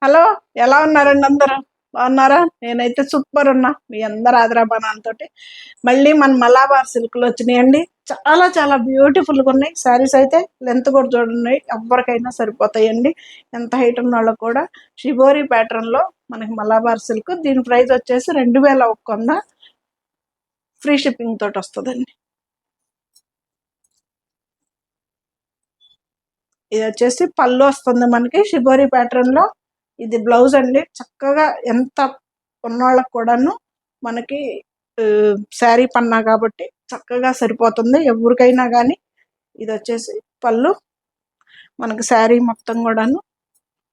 Hello, ఎలా ఉన్నారండి అందరూ? బాగున్నారా? నేనైతే సూపర్ ఉన్నా. మీ అందరు ఆదరాబానాలతోటి మళ్ళీ మన మలాబార్ సిల్క్లు వచ్చినాయండి. చాలా చాలా బ్యూటిఫుల్గా ఉన్నాయి శారీస్. అయితే లెంత్ కూడా చూడండి, ఎవరికైనా సరిపోతాయండి. ఎంత హైట్ ఉన్న వాళ్ళకి కూడా. షిబోరి ప్యాటర్న్లో మనకి మలాబార్ సిల్క్. దీని ప్రైస్ వచ్చేసి 2100, ఫ్రీ షిప్పింగ్ తోటి వస్తుందండి. ఇది వచ్చేసి పళ్ళు వస్తుంది మనకి షిబోరి ప్యాటర్న్లో. ఇది బ్లౌజ్ అండి. చక్కగా ఎంత ఉన్నోళ్ళకి కూడాను మనకి శారీ పన్నా కాబట్టి చక్కగా సరిపోతుంది ఎవరికైనా కానీ. ఇది వచ్చేసి పళ్ళు, మనకి శారీ మొత్తం కూడాను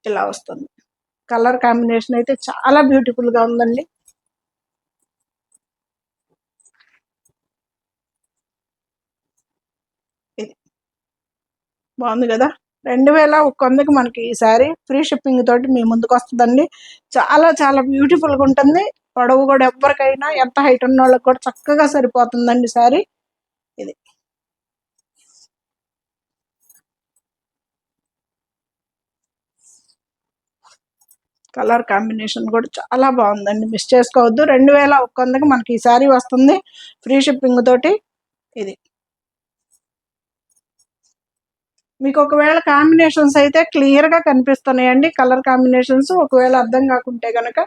ఇలా వస్తుంది. కలర్ కాంబినేషన్ అయితే చాలా బ్యూటిఫుల్గా ఉందండి. ఇది బాగుంది కదా. 2100కి మనకి ఈ శారీ ఫ్రీ షిప్పింగ్ తోటి మీ ముందుకు వస్తుందండి. చాలా చాలా బ్యూటిఫుల్గా ఉంటుంది. పొడవు కూడా ఎవరికైనా ఎంత హైట్ ఉన్న వాళ్ళకి కూడా చక్కగా సరిపోతుందండి శారీ. ఇది కలర్ కాంబినేషన్ కూడా చాలా బాగుందండి, మిస్ చేసుకోవద్దు. 2100కి మనకి ఈ శారీ వస్తుంది ఫ్రీ షిప్పింగ్ తోటి. ఇది మీకు ఒకవేళ కాంబినేషన్స్ అయితే క్లియర్గా కనిపిస్తున్నాయండి. కలర్ కాంబినేషన్స్ ఒకవేళ అర్థం కాకుంటే కనుక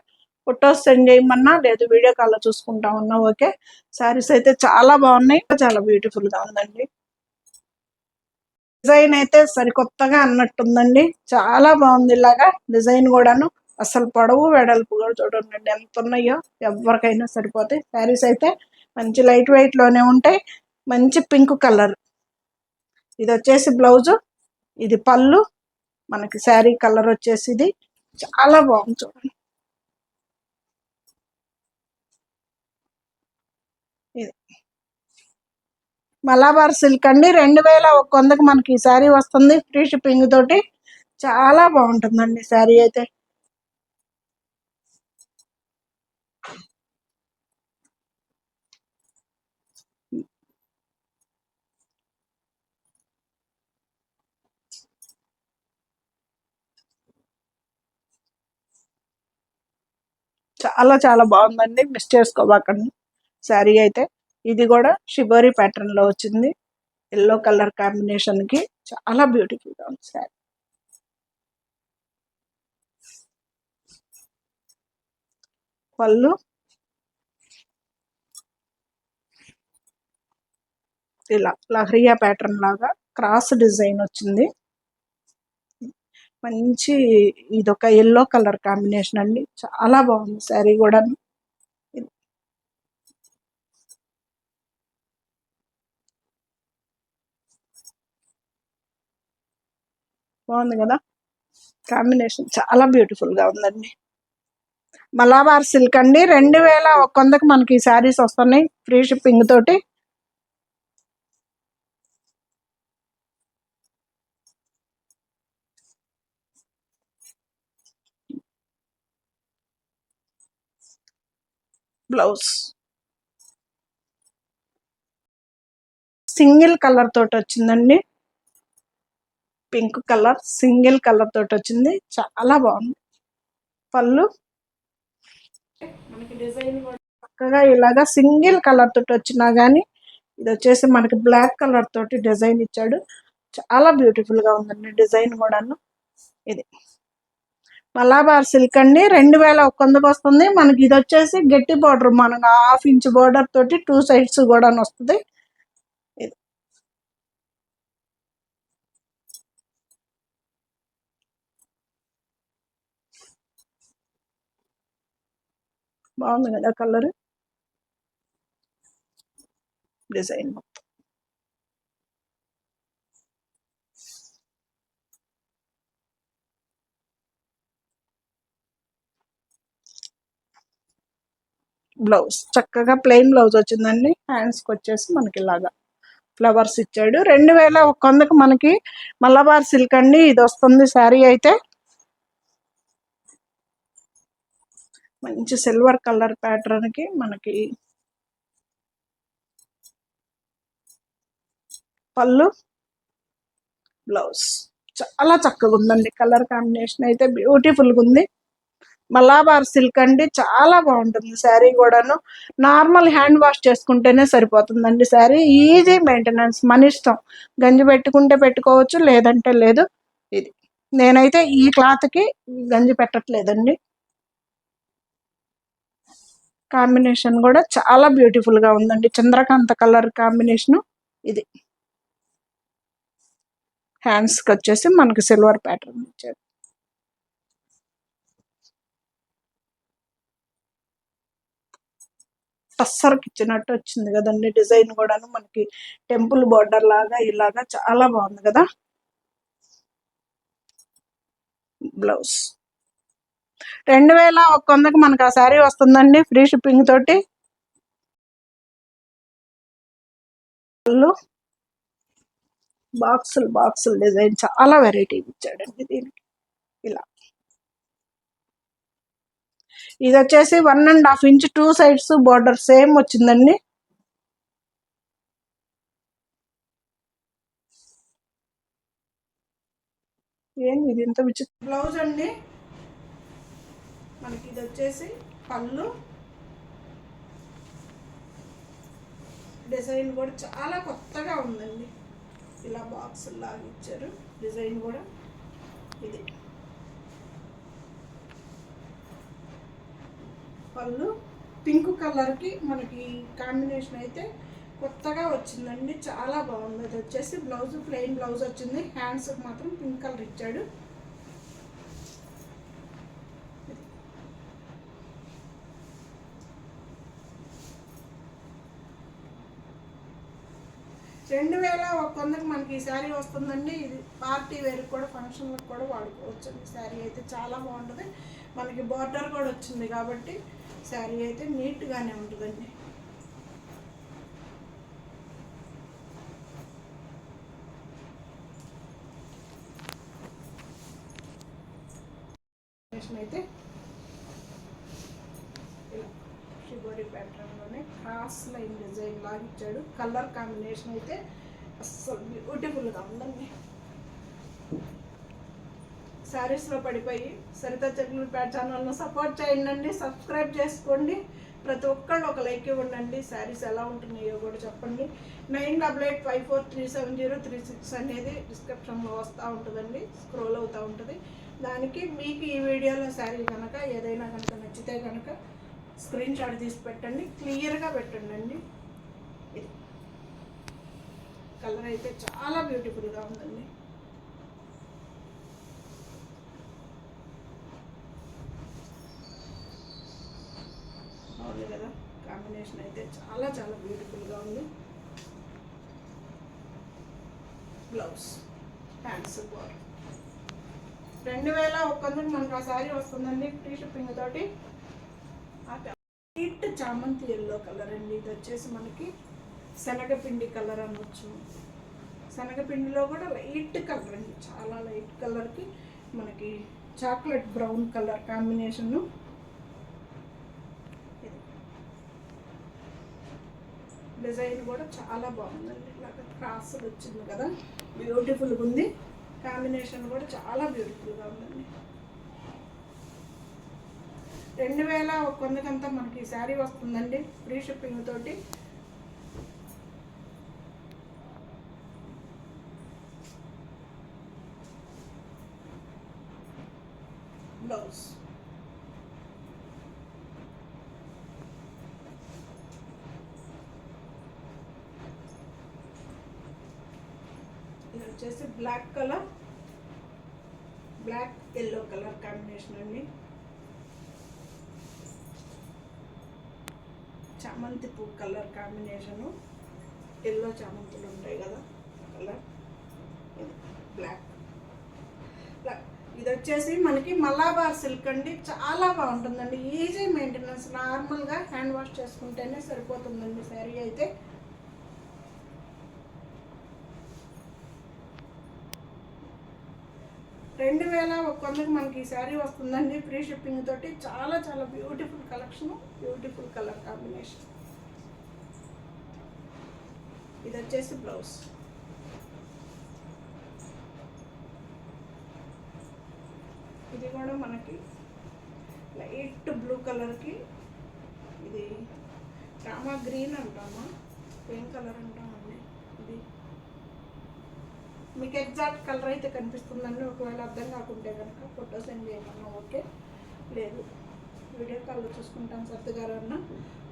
ఫొటోస్ సెండ్ చేయమన్నా, లేదు వీడియో కాల్లో చూసుకుంటా ఉన్నా ఓకే. శారీస్ అయితే చాలా బాగున్నాయి, చాలా బ్యూటిఫుల్గా ఉందండి. డిజైన్ అయితే సరికొత్తగా అన్నట్టుందండి. చాలా బాగుంది ఇలాగా డిజైన్ కూడాను. అసలు పొడవు వెడల్పు కూడా చూడండి ఎంత ఉన్నాయో. ఎవరికైనా సరిపోతాయి శారీస్ అయితే. మంచి లైట్ వెయిట్లోనే ఉంటాయి. మంచి పింక్ కలర్. ఇది వచ్చేసి బ్లౌజు, ఇది పళ్ళు, మనకి శారీ కలర్ వచ్చేసి ఇది చాలా బాగుంది చూడండి. ఇది మలాబార్ సిల్క్ అండి. 2100కి మనకి ఈ శారీ వస్తుంది ఫ్రీ షిప్పింగ్ తోటి. చాలా బాగుంటుందండి శారీ అయితే. చాలా చాలా బాగుందండి, మిస్ చేసుకోబాకండి శారీ అయితే. ఇది కూడా షిబోరి ప్యాటర్న్ లో వచ్చింది, ఎల్లో కలర్ కాంబినేషన్ కి చాలా బ్యూటిఫుల్ గా ఉంది శారీ. పళ్ళు ఇలా లహరియా ప్యాటర్న్ లాగా క్రాస్ డిజైన్ వచ్చింది. మంచి ఇదొక ఎల్లో కలర్ కాంబినేషన్ అండి, చాలా బాగుంది శారీ కూడా. బాగుంది కదా, కాంబినేషన్ చాలా బ్యూటిఫుల్ గా ఉందండి. మలాబార్ సిల్క్ అండి. 2100కి మనకి ఈ శారీస్ వస్తున్నాయి ఫ్రీ షిప్పింగ్ తోటి. బ్లౌజ్ సింగిల్ కలర్ తోటి వచ్చిందండి. పింక్ కలర్ సింగిల్ కలర్ తోటి వచ్చింది, చాలా బాగుంది. పళ్ళు మనకి డిజైన్ కూడా చక్కగా ఇలాగా సింగిల్ కలర్ తోటి వచ్చినా కానీ, ఇది వచ్చేసి మనకి బ్లాక్ కలర్ తోటి డిజైన్ ఇచ్చాడు. చాలా బ్యూటిఫుల్ గా ఉందండి డిజైన్ కూడాను. ఇది మలాబార్ సిల్క్ అండి. 2100కి వస్తుంది మనకి. ఇది వచ్చేసి గట్టి బార్డర్, మనకు 1/2 ఇంచ్ బార్డర్ తోటి 2 సైడ్స్ కూడా వస్తుంది. ఇది బాగుంది కదా కలర్, డిజైన్. బ్లౌజ్ చక్కగా ప్లెయిన్ బ్లౌజ్ వచ్చిందండి. హ్యాండ్స్కి వచ్చేసి మనకి ఇలాగా ఫ్లవర్స్ ఇచ్చాడు. 2100కి మనకి మలబార్ సిల్క్ అండి ఇది వస్తుంది శారీ అయితే. మంచి సిల్వర్ కలర్ ప్యాటర్న్ కి మనకి పళ్ళు, బ్లౌజ్ చాలా చక్కగా ఉందండి. కలర్ కాంబినేషన్ అయితే బ్యూటిఫుల్గా ఉంది. మలాబార్ సిల్క్ అండి, చాలా బాగుంటుంది శారీ కూడాను. నార్మల్ హ్యాండ్ వాష్ చేసుకుంటేనే సరిపోతుందండి శారీ. ఈజీ మెయింటెనెన్స్, మన ఇష్టం. గంజి పెట్టుకుంటే పెట్టుకోవచ్చు, లేదంటే లేదు. ఇది నేనైతే ఈ క్లాత్కి గంజి పెట్టట్లేదండి. కాంబినేషన్ కూడా చాలా బ్యూటిఫుల్గా ఉందండి. Chandrakanta colour combination. ఇది హ్యాండ్స్కి వచ్చేసి మనకి సిల్వర్ ప్యాటర్న్ ఇచ్చారు. టస్సర్కి ఇచ్చినట్టు వచ్చింది కదండి డిజైన్ కూడాను. మనకి టెంపుల్ బార్డర్ లాగా ఇలాగా చాలా బాగుంది కదా. బ్లౌజ్ 2100కి మనకు ఆ శారీ వస్తుందండి, ఫ్రీ షిప్పింగ్ తోటి. బాక్సులు డిజైన్ చాలా వెరైటీ ఇచ్చాడండి దీనికి. ఇలా ఇది వచ్చేసి 1.5 ఇంచ్ 2 సైడ్స్ బార్డర్ సేమ్ వచ్చిందండి. ఏంది ఇది ఇంత విచిత్ర బ్లౌజ్ అండి. మనకి ఇది వచ్చేసి పళ్ళు. డిజైన్ కూడా చాలా కొత్తగా ఉందండి. ఇలా బాక్స్ లాగా ఇచ్చారు. డిజైన్ కూడా ఇది పళ్ళు. పింక్ కలర్కి మనకి కాంబినేషన్ అయితే కొత్తగా వచ్చిందండి, చాలా బాగుంది. అది వచ్చేసి బ్లౌజ్ ప్లెయిన్ బ్లౌజ్ వచ్చింది. హ్యాండ్స్కి మాత్రం పింక్ కలర్ ఇచ్చాడు. 2100కి మనకి ఈ శారీ వస్తుందండి. ఇది పార్టీ వేర్కి కూడా, ఫంక్షన్లకు కూడా వాడుకోవచ్చు. ఈ శారీ అయితే చాలా బాగుంటుంది. మనకి బార్డర్ కూడా వచ్చింది కాబట్టి శారీ అయితే నీట్గానే ఉంటుందండి. అయితే షిబోరి ప్యాటర్న్లోనే క్రాస్ లైన్ డిజైన్ లాగా ఇచ్చాడు. కలర్ కాంబినేషన్ అయితే అస్సలు బ్యూటిఫుల్గా ఉందండి. శారీస్లో పడిపోయి సరిత చెక్లూరు ఛానల్ను సపోర్ట్ చేయండి, సబ్స్క్రైబ్ చేసుకోండి. ప్రతి ఒక్కళ్ళు ఒక లైక్ ఇవ్వండి. శారీస్ ఎలా ఉంటున్నాయో కూడా చెప్పండి. 9885437036 అనేది డిస్క్రిప్షన్లో వస్తూ ఉంటుందండి, స్క్రోల్ అవుతూ ఉంటుంది. దానికి మీకు ఈ వీడియోలో శారీ కనుక ఏదైనా కనుక నచ్చితే కనుక స్క్రీన్ షాట్ తీసి పెట్టండి, క్లియర్గా పెట్టండి అండి. ఇది కలర్ అయితే చాలా బ్యూటిఫుల్గా ఉందండి. బాగుంది కదా. కాంబినేషన్ అయితే చాలా చాలా బ్యూటిఫుల్గా ఉంది. Blouse, hands border. 2100కి మనకు ఆ శారీ వస్తుందండి, ఫ్రీ షిప్పింగ్ తోటి. లైట్ చామంతి ఎల్లో కలర్ అండి. ఇది వచ్చేసి మనకి శనగపిండి కలర్ అనొచ్చు. శనగపిండిలో కూడా లైట్ కలర్ అండి, చాలా లైట్ కలర్కి మనకి chocolate brown colour combination. Design కూడా చాలా బాగుందండి. ఇలాగ క్రాస్ వచ్చింది కదా, బ్యూటిఫుల్గా ఉంది. కాంబినేషన్ కూడా చాలా బ్యూటిఫుల్గా ఉందండి. 2100కంతా మనకి ఈ శారీ వస్తుందండి, ఫ్రీ షిప్పింగ్ తోటి. బ్లౌజ్ ఇది వచ్చేసి black colour, black yellow colour combination అండి. చామంతి పువ్వు కలర్ కాంబినేషను. ఎల్లో చామంతులు ఉంటాయి కదా కలర్. ఇది బ్లాక్. ఇది వచ్చేసి మనకి మలాబార్ సిల్క్ అండి, చాలా బాగుంటుందండి. ఈజీ మెయింటెనెన్స్, నార్మల్గా హ్యాండ్ వాష్ చేసుకుంటేనే సరిపోతుందండి శారీ అయితే. రెండు 2100కి మనకి ఈ శారీ వస్తుందండి, ఫ్రీ షిప్పింగ్ తోటి. చాలా చాలా beautiful collection, beautiful colour combination. ఇది వచ్చేసి బ్లౌజ్. ఇది కూడా మనకి లైట్ బ్లూ కలర్కి, ఇది రామా గ్రీన్ అంటామా, ఏం కలర్ అంటామండి ఇది, మీకు ఎగ్జాక్ట్ కలర్ అయితే కనిపిస్తుందండి. ఒకవేళ అర్థం కాకుంటే కనుక ఫోటో సెండ్ చేయమన్నా ఓకే, లేదు వీడియో కాల్లో చూసుకుంటాను సర్దుగారు అన్న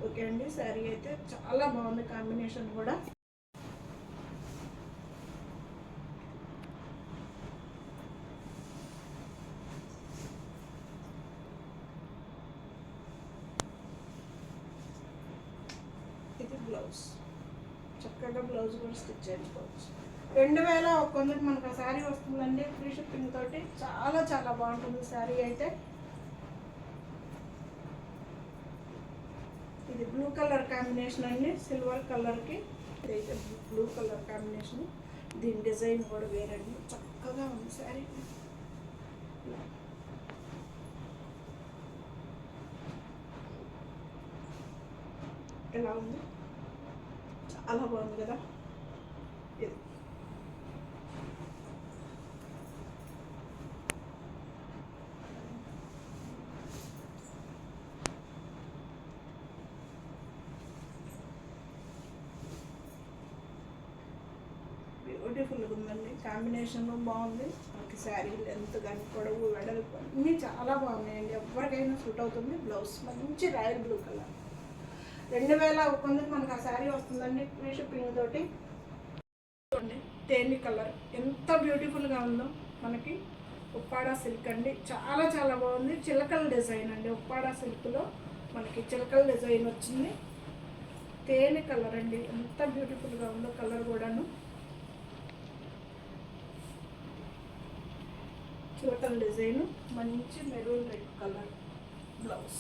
ఓకే అండి. శారీ అయితే చాలా బాగుంది, కాంబినేషన్ కూడా. ఇది బ్లౌజ్, చక్కగా బ్లౌజ్ కూడా స్టిచ్ చేసుకోవచ్చు. 2100 మనకు ఆ శారీ వస్తుందండి, ఫ్రీ షిప్పింగ్ తోటి. చాలా చాలా బాగుంటుంది శారీ అయితే. ఇది బ్లూ కలర్ కాంబినేషన్ అండి, సిల్వర్ కలర్కి. ఇదైతే బ్లూ కలర్ కాంబినేషన్, దీని డిజైన్ కూడా వేరండి, చక్కగా ఉంది శారీ. ఎలా ఉంది, చాలా బాగుంది కదా. ఇది బ్యూటిఫుల్గా ఉందండి, కాంబినేషన్ బాగుంది. మనకి శారీ లెంత్ కానీ పొడవు వెడల్పు అన్నీ చాలా బాగున్నాయండి, ఎవరికైనా సూట్ అవుతుంది. బ్లౌజ్ మంచి రాయల్ బ్లూ కలర్, 2100 మనకు ఆ శారీ వస్తుందండి, ఫ్రీ షిప్పింగ్ తోటి. చూడండి తేని కలర్ ఎంత బ్యూటిఫుల్గా ఉందో, మనకి ఉప్పాడా సిల్క్ అండి, చాలా చాలా బాగుంది. చిలకల డిజైన్ అండి, ఉప్పాడా సిల్క్లో మనకి చిలకల డిజైన్ వచ్చింది. తేని కలర్ అండి, ఎంత బ్యూటిఫుల్గా ఉందో కలర్ కూడాను. చిలకల డిజైన్, మంచి మెరూన్ రెడ్ కలర్ బ్లౌజ్,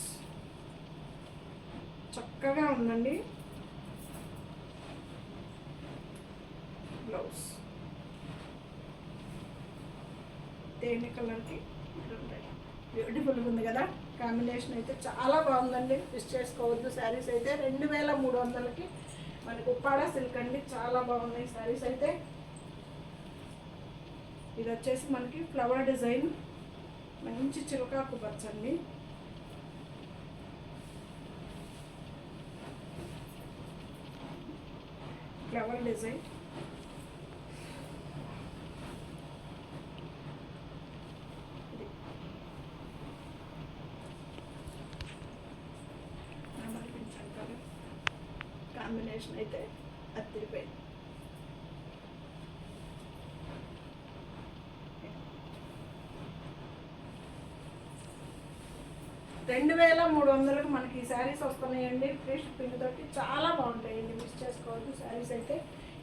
చక్కగా ఉందండి బ్లౌజ్. తేనె కలర్కి బ్యూటిఫుల్గా ఉంది కదా, కాంబినేషన్ అయితే చాలా బాగుందండి. మిస్ చేసుకోవద్దు. శారీస్ అయితే 2300కి మనకి ఉప్పాడా సిల్క్ అండి, చాలా బాగున్నాయి శారీస్ అయితే. ఇది వచ్చేసి మనకి ఫ్లవర్ డిజైన్, మంచి చిలకాకు పచ్చండి. ఫ్లవర్ డిజైన్, కాంబినేషన్ అయితే అదిరిపోయింది. 2300కి మనకి ఈ శారీస్ వస్తున్నాయండి, ఫ్రీ షిప్పింగ్ తోటి. చాలా బాగుంటాయండి, మిస్ చేసుకోవద్దు శారీస్ అయితే.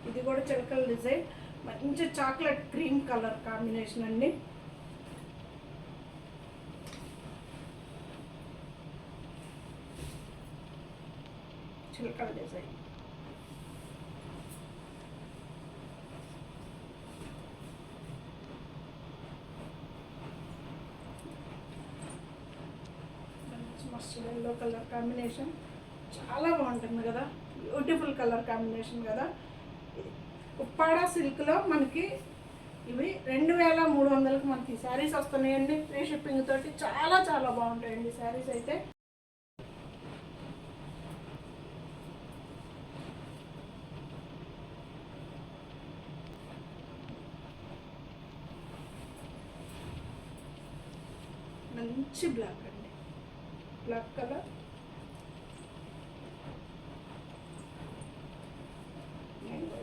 ఇది కూడా చిలకల డిజైన్, మంచి చాక్లెట్ క్రీమ్ కలర్ కాంబినేషన్ అండి. చిలకల design, mustard yellow colour combination, చాలా బాగుంటుంది కదా, బ్యూటిఫుల్ కలర్ కాంబినేషన్ కదా. ఇది ఉప్పాడా సిల్క్లో మనకి ఇవి 2300కి మనకి శారీస్ వస్తున్నాయండి, ఫ్రీ షిప్పింగ్ తోటి. చాలా చాలా బాగుంటాయండి శారీస్ అయితే. మంచి బ్లాక్ అండి, బ్లాక్ కలర్,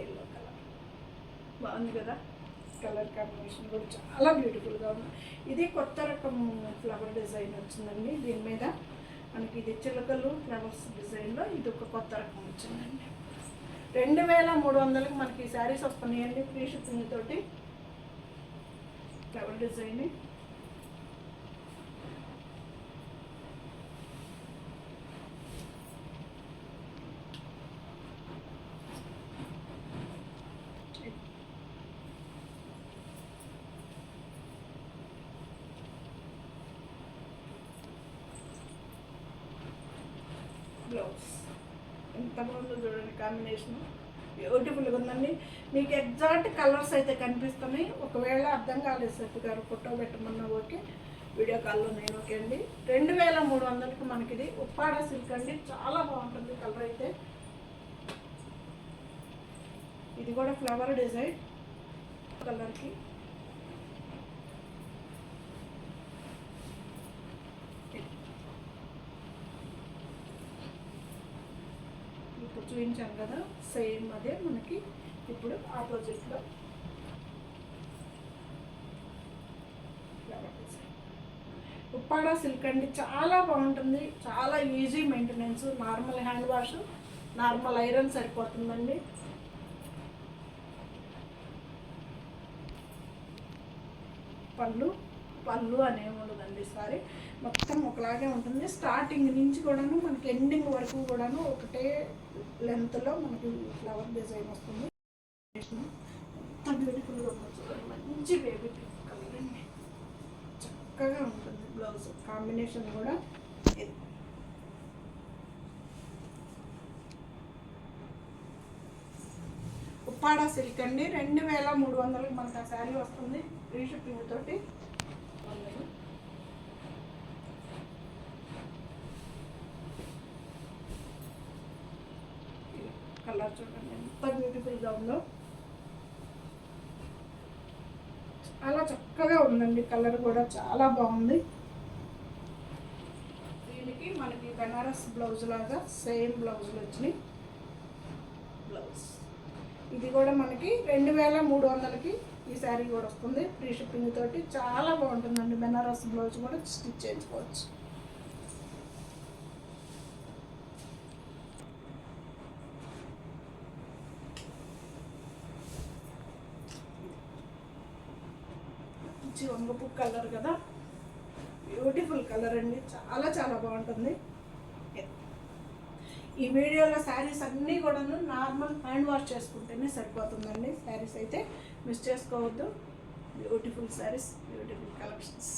ఎల్లో కలర్, బాగుంది కదా. కలర్ కాంబినేషన్ కూడా చాలా బ్యూటిఫుల్గా ఉంది. ఇది కొత్త రకం ఫ్లవర్ డిజైన్ వచ్చిందండి, దీని మీద మనకి ఇది చిలకలు ఫ్లవర్స్ డిజైన్లో ఇది ఒక కొత్త రకం వచ్చిందండి. 2300కి మనకి ఈ శారీస్ వస్తున్నాయండి, ఫ్రీ షిప్పింగ్ తోటి. ఫ్లవర్ డిజైన్, బ్లౌజ్ ఎంత బాగుందో చూడండి, కాంబినేషన్ బ్యూటిఫుల్గా ఉందండి. మీకు ఎగ్జాక్ట్ కలర్స్ అయితే కనిపిస్తున్నాయి. ఒకవేళ అర్థం కాలేదు సత్తి గారు ఫోటో పెట్టమన్నా ఓకే, వీడియో కాల్లో నేను ఓకే అండి. 2300కి మనకి ఇది ఉప్పాడ సిల్క్ అండి. చాలా బాగుంటుంది కలర్ అయితే. ఇది కూడా ఫ్లవర్ డిజైన్ కలర్కి. ఇప్పుడు చూపించాను కదా సేమ్ అదే మనకి ఇప్పుడు ఆపోజిట్లో ఫ్లవర్ డిజైన్. ఉప్పాడ సిల్క్ అండి. చాలా బాగుంటుంది, చాలా easy maintenance. Normal hand wash, normal iron సరిపోతుందండి. పళ్ళు అనేవి ఉండదండి. సారీ మొత్తం ఒకలాగే ఉంటుంది. స్టార్టింగ్ నుంచి కూడాను మనకి ఎండింగ్ వరకు కూడాను ఒకటే లెంత్లో మనకి ఫ్లవర్ డిజైన్ వస్తుంది. ఎంత బ్యూటిఫుల్గా ఉంటుంది. మంచి బేబీ పింక్ కలర్ అండి. చక్కగా ఉంటుంది. బ్లౌజ్ కాంబినేషన్ కూడా ఉప్పాడ సిల్క్ అండి. 2300కి మనకు ఆ శారీ వస్తుంది ఫ్రీ షిప్పింగ్ తోటి. కలర్ చూడండి ఎంత బ్యూటిఫుల్గా ఉందో. చాలా చక్కగా ఉందండి. కలర్ కూడా చాలా బాగుంది. దీనికి మనకి బనారస్ బ్లౌజ్ లాగా సేమ్ బ్లౌజులు వచ్చినాయి. బ్లౌజ్ ఇది కూడా మనకి 2300కి ఈ శారీ కూడా వస్తుంది ఫ్రీ షిప్పింగ్ తోటి. చాలా బాగుంటుందండి. బెనారస్ బ్లౌజ్ కూడా స్టిచ్ చేయించుకోవచ్చు. మంచి వంగపు కలర్ కదా, బ్యూటిఫుల్ కలర్ అండి. చాలా చాలా బాగుంటుంది. ఈ వీడియోలో శారీస్ అన్నీ కూడాను నార్మల్ హ్యాండ్ వాష్ చేసుకుంటేనే సరిపోతుందండి. శారీస్ అయితే మిస్ చేసుకోవద్దు. Beautiful saris, beautiful collections.